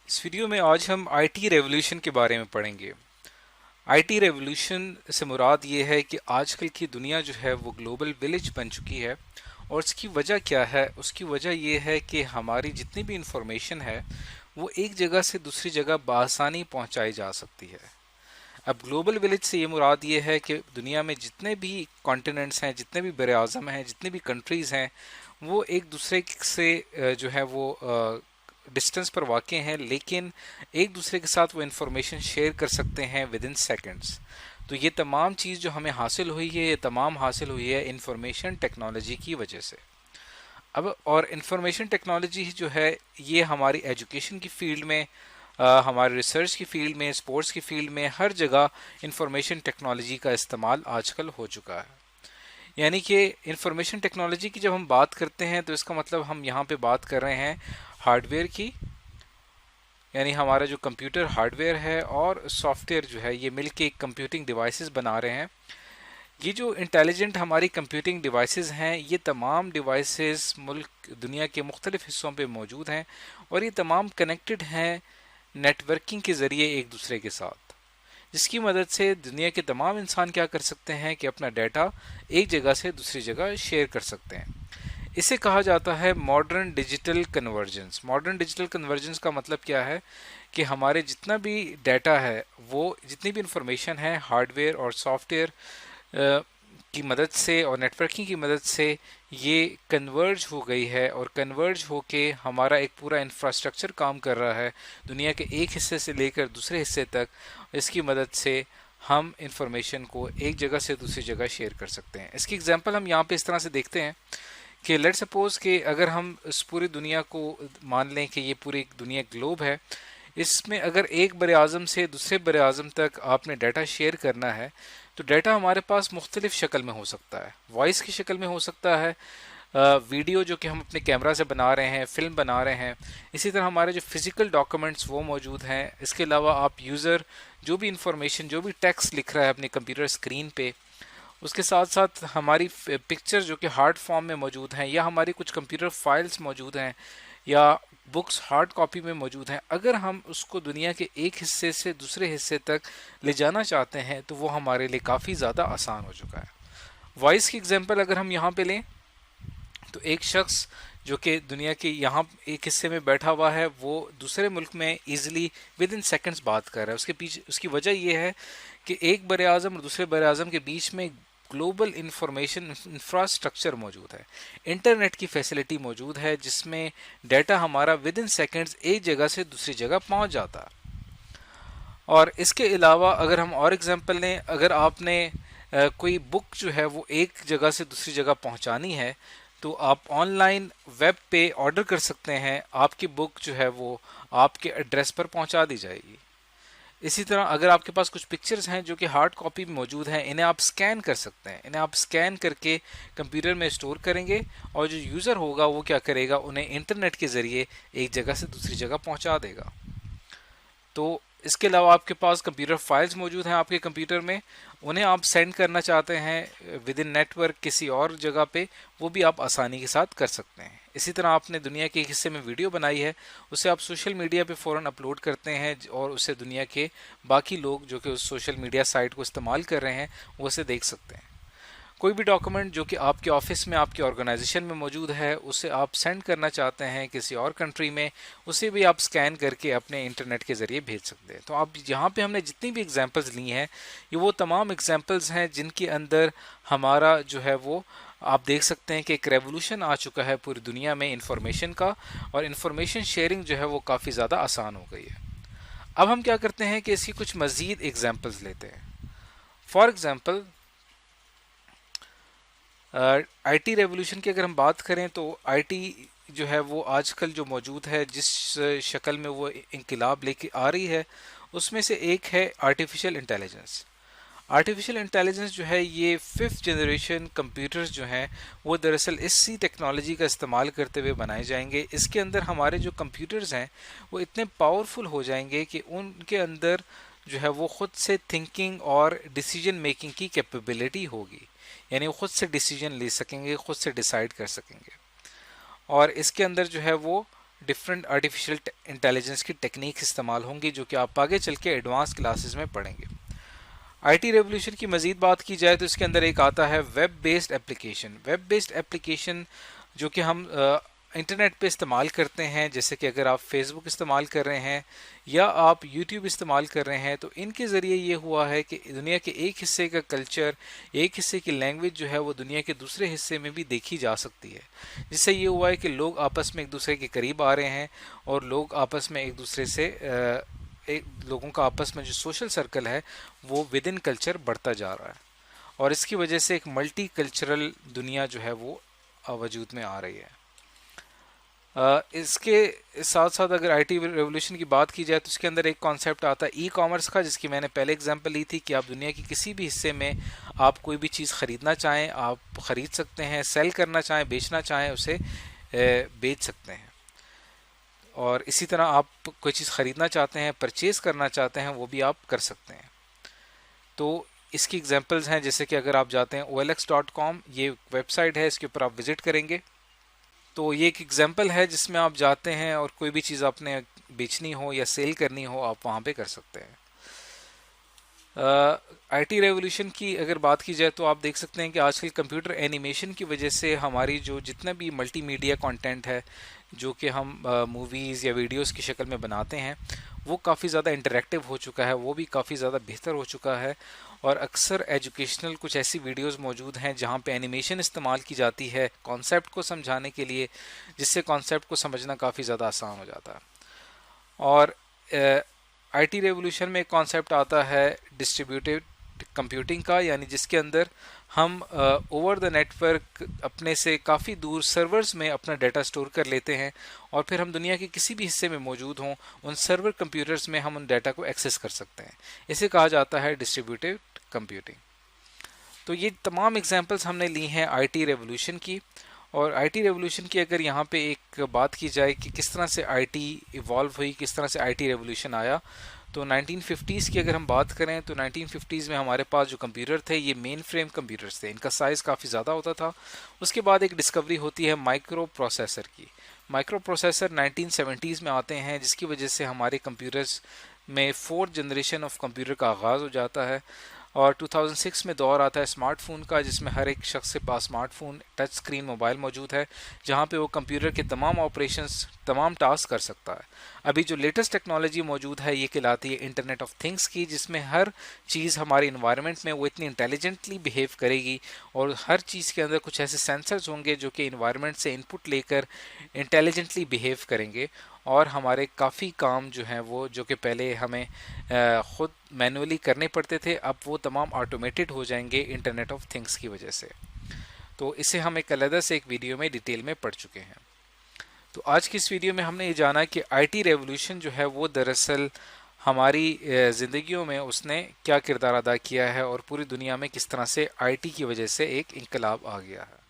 اس video میں آج ہم آئی ٹی ریولوشن کے بارے میں پڑھیں گے۔ آئی ٹی ریولوشن سے مراد یہ ہے کہ آج کل کی دنیا جو ہے وہ گلوبل ولیج بن چکی ہے، اور اس کی وجہ کیا ہے؟ اس کی وجہ یہ ہے کہ ہماری جتنی بھی انفارمیشن ہے وہ ایک جگہ سے دوسری جگہ بآسانی پہنچائی جا سکتی ہے۔ اب گلوبل ولیج سے یہ مراد یہ ہے کہ دنیا میں جتنے بھی کانٹیننٹس ہیں، جتنے بھی بر اعظم ہیں، جتنے بھی کنٹریز ہیں، وہ ایک دوسرے سے جو ہے وہ ڈسٹنس پر واقع ہیں، لیکن ایک دوسرے کے ساتھ وہ انفارمیشن شیئر کر سکتے ہیں ود ان سیکنڈس۔ تو یہ تمام چیز جو ہمیں حاصل ہوئی ہے، یہ تمام حاصل ہوئی ہے انفارمیشن ٹیکنالوجی کی وجہ سے۔ اب اور انفارمیشن ٹیکنالوجی جو ہے یہ ہماری ایجوکیشن کی فیلڈ میں، ہمارے ریسرچ کی فیلڈ میں، اسپورٹس کی فیلڈ میں، ہر جگہ انفارمیشن ٹیکنالوجی کا استعمال آج کل ہو چکا ہے۔ یعنی کہ انفارمیشن ٹیکنالوجی کی جب ہم بات کرتے ہیں تو اس کا مطلب ہم یہاں پہ بات کر رہے ہیں ہارڈ ویئر کی، یعنی ہمارا جو کمپیوٹر ہارڈ ویئر ہے اور سافٹ ویئر جو ہے یہ مل کے ایک کمپیوٹنگ ڈیوائسز بنا رہے ہیں۔ یہ جو انٹیلیجنٹ ہماری کمپیوٹنگ ڈیوائسز ہیں، یہ تمام ڈیوائسز ملک دنیا کے مختلف حصوں پہ موجود ہیں، اور یہ تمام کنیکٹڈ ہیں نیٹ ورکنگ کے ذریعے ایک دوسرے کے ساتھ، جس کی مدد سے دنیا کے تمام انسان کیا کر سکتے ہیں کہ اپنا ڈیٹا ایک جگہ سے دوسری جگہ شیئر کر سکتے ہیں۔ اسے کہا جاتا ہے modern digital convergence. Modern digital convergence کا مطلب کیا ہے کہ ہمارے جتنا بھی ڈیٹا ہے، وہ جتنی بھی انفارمیشن ہے، ہارڈ ویئر اور سافٹ ویئر کی مدد سے اور نیٹ ورکنگ کی مدد سے یہ کنورج ہو گئی ہے، اور کنورج ہو کے ہمارا ایک پورا انفراسٹرکچر کام کر رہا ہے دنیا کے ایک حصے سے لے کر دوسرے حصے تک۔ اس کی مدد سے ہم انفارمیشن کو ایک جگہ سے دوسری جگہ شیئر کر سکتے ہیں۔ اس کی اگزامپل ہم یہاں پہ اس طرح سے دیکھتے ہیں کہ لیٹ سپوز کہ اگر ہم اس پوری دنیا کو مان لیں کہ یہ پوری دنیا گلوب ہے، اس میں اگر ایک بر اعظم سے دوسرے بر اعظم تک آپ نے ڈیٹا شیئر کرنا ہے تو ڈیٹا ہمارے پاس مختلف شکل میں ہو سکتا ہے۔ وائس کی شکل میں ہو سکتا ہے، ویڈیو جو کہ ہم اپنے کیمرہ سے بنا رہے ہیں، فلم بنا رہے ہیں، اسی طرح ہمارے جو فزیکل ڈاکومنٹس وہ موجود ہیں۔ اس کے علاوہ آپ یوزر جو بھی انفارمیشن، جو بھی ٹیکسٹ لکھ رہا ہے اپنے کمپیوٹر اسکرین پہ، اس کے ساتھ ساتھ ہماری پکچر جو کہ ہارڈ فارم میں موجود ہیں، یا ہماری کچھ کمپیوٹر فائلز موجود ہیں، یا بکس ہارڈ کاپی میں موجود ہیں، اگر ہم اس کو دنیا کے ایک حصے سے دوسرے حصے تک لے جانا چاہتے ہیں تو وہ ہمارے لیے کافی زیادہ آسان ہو چکا ہے۔ وائس کی اگزامپل اگر ہم یہاں پہ لیں تو ایک شخص جو کہ دنیا کے یہاں ایک حصے میں بیٹھا ہوا ہے، وہ دوسرے ملک میں ایزیلی ود ان سیکنڈز بات کر رہا ہے۔ اس کے پیچھے اس کی وجہ یہ ہے کہ ایک بر اعظم اور دوسرے بر اعظم کے بیچ میں گلوبل انفارمیشن انفراسٹرکچر موجود ہے، انٹرنیٹ کی فیسلٹی موجود ہے، جس میں ڈیٹا ہمارا ود ان سیکنڈز ایک جگہ سے دوسری جگہ پہنچ جاتا ہے۔ اور اس کے علاوہ اگر ہم اور اگزامپل لیں، اگر آپ نے کوئی بک جو ہے وہ ایک جگہ سے دوسری جگہ پہنچانی ہے تو آپ آن لائن ویب پہ آرڈر کر سکتے ہیں، آپ کی بک جو ہے وہ آپ کے ایڈریس پر پہنچا دی جائے گی۔ اسی طرح اگر آپ کے پاس کچھ پکچرز ہیں جو کہ ہارڈ کاپی میں موجود ہیں، انہیں آپ سکین کر سکتے ہیں، انہیں آپ سکین کر کے کمپیوٹر میں اسٹور کریں گے، اور جو یوزر ہوگا وہ کیا کرے گا، انہیں انٹرنیٹ کے ذریعے ایک جگہ سے دوسری جگہ پہنچا دے گا۔ تو اس کے علاوہ آپ کے پاس کمپیوٹر فائلز موجود ہیں آپ کے کمپیوٹر میں، انہیں آپ سینڈ کرنا چاہتے ہیں ود ان نیٹ ورک کسی اور جگہ پہ، وہ بھی آپ آسانی کے ساتھ کر سکتے ہیں۔ اسی طرح آپ نے دنیا کے ایک حصے میں ویڈیو بنائی ہے، اسے آپ سوشل میڈیا پہ فوراً اپلوڈ کرتے ہیں، اور اسے دنیا کے باقی لوگ جو کہ اس سوشل میڈیا سائٹ کو استعمال کر رہے ہیں وہ اسے دیکھ سکتے ہیں۔ کوئی بھی ڈاکومنٹ جو کہ آپ کے آفس میں، آپ کے آرگنائزیشن میں موجود ہے، اسے آپ سینڈ کرنا چاہتے ہیں کسی اور کنٹری میں، اسے بھی آپ سکین کر کے اپنے انٹرنیٹ کے ذریعے بھیج سکتے ہیں۔ تو آپ یہاں پہ ہم نے جتنی بھی اگزامپلز لی ہیں، یہ وہ تمام اگزامپلز ہیں جن کے اندر ہمارا جو ہے وہ آپ دیکھ سکتے ہیں کہ ایک ریولوشن آ چکا ہے پوری دنیا میں انفارمیشن کا، اور انفارمیشن شیئرنگ جو ہے وہ کافی زیادہ آسان ہو گئی ہے۔ اب ہم کیا کرتے ہیں کہ اس کی کچھ مزید اگزامپلز لیتے ہیں۔ For example I T revolution کی اگر ہم بات کریں تو آئی ٹی جو ہے وہ آج کل جو موجود ہے، جس شکل میں وہ انقلاب لے کے آ رہی ہے، اس میں سے ایک ہے آرٹیفیشیل انٹیلیجنس۔ آرٹیفیشیل انٹیلیجنس جو ہے یہ 5th جنریشن کمپیوٹرز جو ہیں وہ دراصل اسی ٹیکنالوجی کا استعمال کرتے ہوئے بنائے جائیں گے۔ اس کے اندر ہمارے جو کمپیوٹرز ہیں وہ اتنے پاورفل ہو جائیں گے کہ ان کے اندر جو ہے وہ خود سے تھنکنگ اور ڈیسیجن میکنگ کی کیپیبلٹی ہوگی، یعنی وہ خود سے ڈیسیجن لے سکیں گے، خود سے ڈیسائیڈ کر سکیں گے، اور اس کے اندر جو ہے وہ ڈفرینٹ آرٹیفیشیل انٹیلیجنس کی ٹیکنیکس استعمال ہوں گی جو کہ آپ آگے چل کے ایڈوانس کلاسز میں پڑھیں گے. آئی ٹی ریولوشن کی مزید بات کی جائے تو اس کے اندر ایک آتا ہے web based application. Web based application جو کہ ہم انٹرنیٹ پہ استعمال کرتے ہیں، جیسے کہ اگر آپ فیس بک استعمال کر رہے ہیں یا آپ یوٹیوب استعمال کر رہے ہیں، تو ان کے ذریعے یہ ہوا ہے کہ دنیا کے ایک حصے کا کلچر، ایک حصے کی لینگویج جو ہے وہ دنیا کے دوسرے حصے میں بھی دیکھی جا سکتی ہے، جس سے یہ ہوا ہے کہ لوگ آپس میں ایک دوسرے کے قریب آ رہے ہیں اور لوگ آپس میں ایک دوسرے سے لوگوں کا آپس میں جو سوشل سرکل ہے وہ ود ان کلچر بڑھتا جا رہا ہے، اور اس کی وجہ سے ایک ملٹی کلچرل دنیا جو ہے وہ وجود میں آ رہی ہے. اس کے ساتھ ساتھ اگر آئی ٹی ریولوشن کی بات کی جائے تو اس کے اندر ایک کانسیپٹ آتا ہے ای کامرس کا، جس کی میں نے پہلے اگزامپل لی تھی کہ آپ دنیا کی کسی بھی حصے میں آپ کوئی بھی چیز خریدنا چاہیں آپ خرید سکتے ہیں، سیل کرنا چاہیں بیچنا چاہیں اسے بیچ سکتے ہیں، اور اسی طرح آپ کوئی چیز خریدنا چاہتے ہیں پرچیز کرنا چاہتے ہیں وہ بھی آپ کر سکتے ہیں. تو اس کی اگزامپلز ہیں جیسے کہ اگر آپ جاتے ہیں OLX.com، یہ ویب سائٹ ہے، اس کے اوپر آپ وزٹ کریں گے تو یہ ایک ایگزامپل ہے جس میں آپ جاتے ہیں اور کوئی بھی چیز آپ نے بیچنی ہو یا سیل کرنی ہو آپ وہاں پہ کر سکتے ہیں. آئی ٹی ریولوشن کی اگر بات کی جائے تو آپ دیکھ سکتے ہیں کہ آج کل کمپیوٹر اینیمیشن کی وجہ سے ہماری جو جتنا بھی ملٹی میڈیا کانٹینٹ ہے جو کہ ہم موویز یا ویڈیوز کی شکل میں بناتے ہیں وہ کافی زیادہ انٹریکٹیو ہو چکا ہے، وہ بھی کافی زیادہ بہتر ہو چکا ہے، اور اکثر ایجوکیشنل کچھ ایسی ویڈیوز موجود ہیں جہاں پہ اینیمیشن استعمال کی جاتی ہے کانسیپٹ کو سمجھانے کے لیے، جس سے کانسیپٹ کو سمجھنا کافی زیادہ آسان ہو جاتا ہے. اور آئی ٹی ریولوشن میں ایک کانسیپٹ آتا ہے ڈسٹریبیوٹیڈ کمپیوٹنگ کا، یعنی جس کے اندر ہم اوور دا نیٹ ورک اپنے سے کافی دور سرورز میں اپنا ڈیٹا سٹور کر لیتے ہیں، اور پھر ہم دنیا کے کسی بھی حصے میں موجود ہوں ان سرور کمپیوٹرز میں ہم ان ڈیٹا کو ایکسیس کر سکتے ہیں. اسے کہا جاتا ہے ڈسٹریبیوٹیڈ کمپیوٹنگ. تو یہ تمام ایگزامپلس ہم نے لی ہیں آئی ٹی ریولوشن کی. اور آئی ٹی ریولوشن کی اگر یہاں پہ ایک بات کی جائے کہ کس طرح سے آئی ٹی ایوالو ہوئی، کس طرح سے آئی ٹی ریولوشن آیا، تو 1950s کی اگر ہم بات کریں تو 1950s میں ہمارے پاس جو کمپیوٹر تھے یہ مین فریم کمپیوٹرز تھے، ان کا سائز کافی زیادہ ہوتا تھا. اس کے بعد ایک ڈسکوری ہوتی ہے مائکرو پروسیسر کی. مائکرو پروسیسر 1970s میں آتے ہیں جس کی وجہ سے ہمارے کمپیوٹرز میں 4th جنریشن آف کمپیوٹر کا آغاز ہو جاتا ہے، اور 2006 میں دور آتا ہے اسمارٹ فون کا، جس میں ہر ایک شخص کے پاس smartphone touch screen mobile موجود ہے جہاں پہ وہ کمپیوٹر کے تمام آپریشنز تمام ٹاسک کر سکتا ہے. ابھی جو لیٹسٹ ٹیکنالوجی موجود ہے یہ کہلاتی ہے انٹرنیٹ آف تھنگس کی، جس میں ہر چیز ہمارے انوائرمنٹ میں وہ اتنی انٹیلیجنٹلی بیہیو کرے گی، اور ہر چیز کے اندر کچھ ایسے سینسرز ہوں گے جو کہ انوائرمنٹ سے انپٹ لے کر انٹیلیجنٹلی بیہیو کریں گے، اور ہمارے کافی کام جو ہیں وہ جو کہ پہلے ہمیں خود مینولی کرنے پڑتے تھے اب وہ تمام آٹومیٹڈ ہو جائیں گے انٹرنیٹ آف تھنگس کی وجہ سے. تو اسے ہم ایک علیحدہ سے ایک ویڈیو میں ڈیٹیل میں پڑھ چکے ہیں. تو آج کی اس ویڈیو میں ہم نے یہ جانا کہ آئی ٹی ریولوشن جو ہے وہ دراصل ہماری زندگیوں میں اس نے کیا کردار ادا کیا ہے، اور پوری دنیا میں کس طرح سے آئی ٹی کی وجہ سے ایک انقلاب آ گیا ہے.